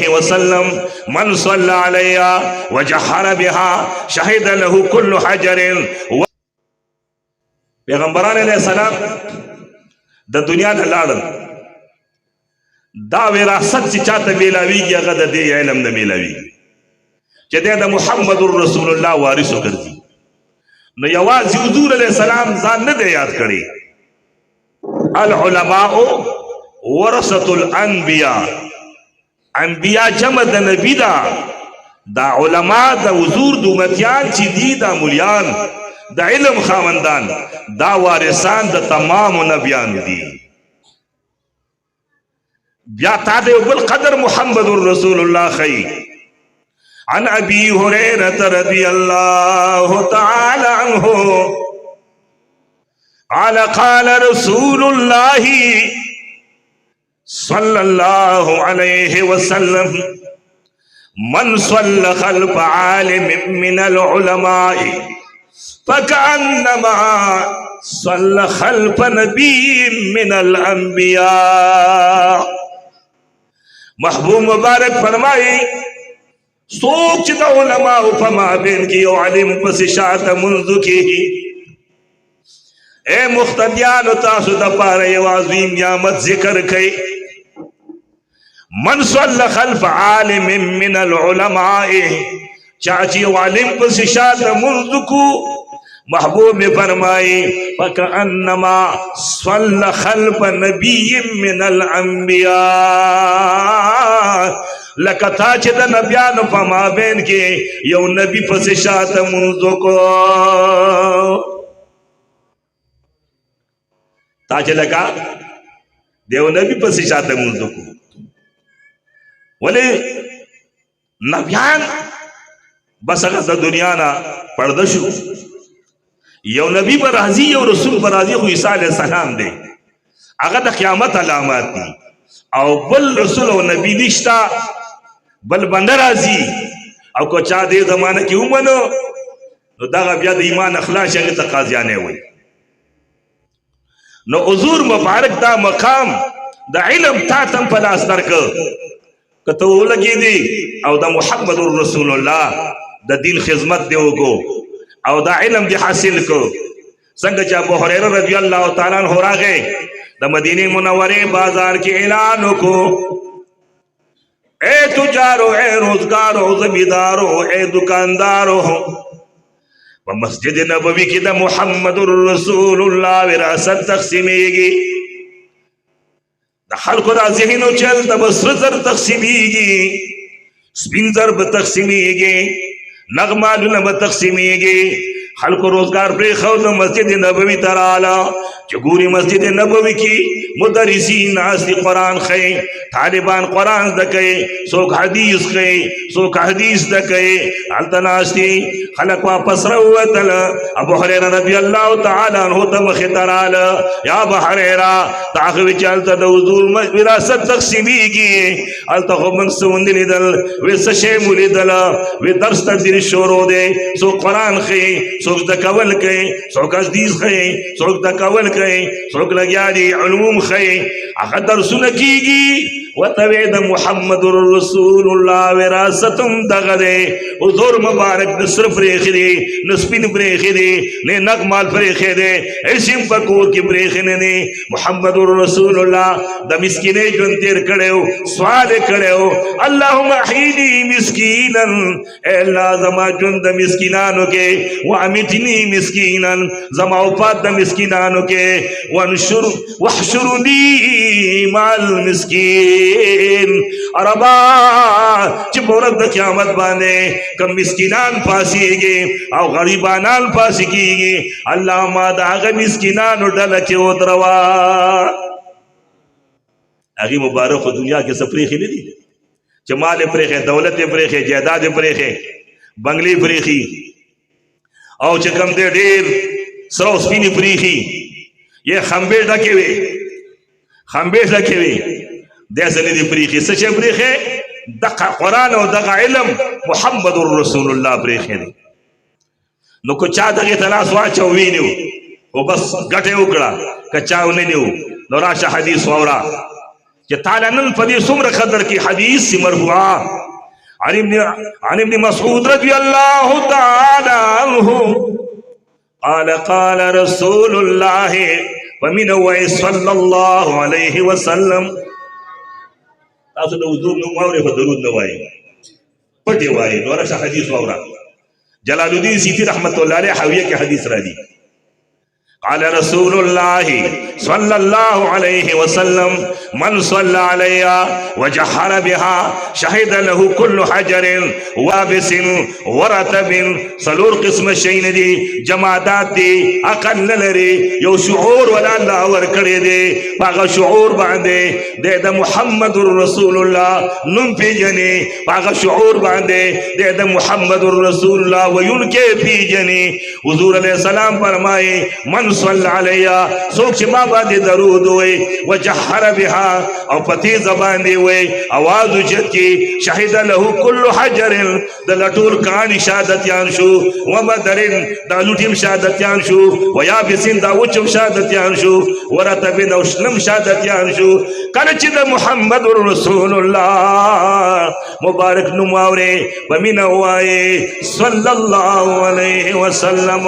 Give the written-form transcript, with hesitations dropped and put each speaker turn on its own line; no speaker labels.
وسلم من صلى عليها وجهر بها شهد له كل حجر. پیغمبران علیہ السلام د دنیا نه لاړل، دا وراثت چې چاته میلاویږي هغه د دې علم نه میلاویږي چې د محمد رسول الله وارث وګرځي. نو یوازې حضور علیہ السلام ځان نه دی یاد کړی، العلماء ورثة الانبیاء، انبیاء جمع د نبی دا، دا علماء د حضور د امتیان چې دي دا مولیان د علم خاوندان دا وارثان د تمام نبیان دي. بیا تا د بل قدر محمد رسول الله خی. عن ابي هريره رضي الله تعالى عنه قال قال رسول الله صلى الله عليه وسلم من صلى خلف عالم من العلماء فكأنما صلى خلف نبي من الانبياء. محبوب مبارک فرمائی سوک چی دا علماء فما بین کی او علم پس شاعت منذ کی. اے مختدیان تاسو دا پارے عظیم نعمت ذکر کئی. من صلی خلف عالم من العلماء، چاچی علم پس شاعت منذ کو محبوب میں فرمائی فَكَأَنَّمَا صَلَّ خَلْفَ نَبِيٍّ مِّنَ الْأَنبِيَاءِ، لکتا چھ دا نبیان فما بین کے یو نبی پس شاعت منذ کو. تا چھ لکا دیو نبی پس شاعت منذ کو. ولی نبیان بس اگر دنیا نا پردشو، یو نبی برازی یو رسول برازی خو عیسیٰ علیہ السلام دے، اگر دا قیامت علامات دی. او بل رسول و نبی نشتا، بل بندر رازی او کو چاہ دے زمانہ کی امنو نو دا بیا دا ایمان اخلاص اگر تقاضیانے ہوئی. نو حضور مبارک دا مقام دا علم تا تم پلاس درکو کتو لگی دی او دا محمد رسول اللہ دا دین خدمت دیو کو او دا علم دی حاصل کو. سنگ چا ابو ہریرہ رضی اللہ تعالیٰ عنہ راغے دا مدینہ منورے بازار کے اعلانوں کو، اے تجارو اے روزگارو زمیندارو اے دکاندارو، و مسجد نبوی کی دا محمد رسول اللہ وراثت تقسیمے گی. دا خلق دا ذہنو چل دا بسرزر تقسیمے گی، سپینزر بتقسیمے گی، نغمالو نب تقسیمے گی. خلق روزگار پر خود مسجد نبوی ترالا چگوری مسجد نبوی کی مدرسین ناستی قرآن خی، طالبان قرآن دکے، سوک حدیث خی، سوک حدیث دکے علتناستی. خلق واپس روتل ابو حریرہ رضی اللہ تعالیٰ عنہ تمخ ترالا یا ابو حریرہ تاخوی چالتا دوزور وراثت تقسیمی گی. علتا خوب منصون دلی دل وی سشے مولی دل وی درست دل شورو دے. سوک قرآن خی، سوک دکول کئی، سوک حدیث خی، سوک دکول کئی، سوک لگیا دی علوم خی، اقدر سنکی گی. وطوید محمد رسول اللہ وراثتم دغدے. حضور مبارک نصر پریخی دے، نسپین پریخی دے، نے نقمال پریخی دے، اسم پکور کی پریخی نے. محمد رسول اللہ دا مسکینے جن تیر کڑے ہو، سوال کڑے ہو اللہم احیلی مسکینا، اے اللہ زما جن دا مسکینانو کے، وعمتنی مسکینا زما اوپات دا مسکینانو کے، وحشرنی مال مسکین. عربا چی بورد دا قیامت بانے کم مسکینان پاسی گے او غریبانان پاسی کی گے. اللہ ما دا آغا مسکینان ڈلچے ادروا. اگی مبارک و دنیا کے سپریخی نہیں دی، چی مال پریخے، دولت پریخے، جیداد پریخے، بنگلی پریخی او چی کم دے دیر سرو سپینی پریخی. یہ خمبیش ڈکے وے، خمبیش ڈکے وے دیسے نہیں دی پریخی. سچے پریخے دقا قرآن و دقا علم محمد رسول اللہ پریخے دی. نو کو چاہ دقی تلاس واچا ہوئی نیو وہ بس گٹے اکڑا کچاو نہیں نیو. نو راشا حدیث وورا چې تعالی نن په دې څومره قدر کې حدیث مرفوعه عن ابن مسعود رضی الله تعالی عنہ قال قال رسول الله ومن صلى الله عليه وسلم. تاسو د حضور نوم واورئ په درود نه وایي، پټې وایي، نو راشه حدیث واوره. جلال الدین سیتی رحمت الله علیه حاویه کې حدیث را دي. قال رسول الله صلى الله عليه وسلم من صلى علي وجحر بها شهد له كل حجر وابس ورتب. سلور قسم شین دي، جمادات دي، عقل لري، یو شعور ولا الله ور کړی دي، هغه شعور باندې د محمد رسول الله نوم پیژني، هغه شعور باندې د محمد رسول الله وینکه پیژني. حضور علیہ السلام فرمایي من صلی علیہ، سوک چې ما باندې درود وي وجحر بها او پتی زبان دی وي आवाज اوچت کی شهد له كل حجر د لټول کان شهادتيان شو وبدرن د لټیم شهادتيان شو ويابسین دا وچم شهادتيان شو ورتب د وشلم شهادتيان شو. کله چې د محمد رسول الله مبارک نوم اوري بمینه وای صلی الله علیه وسلم.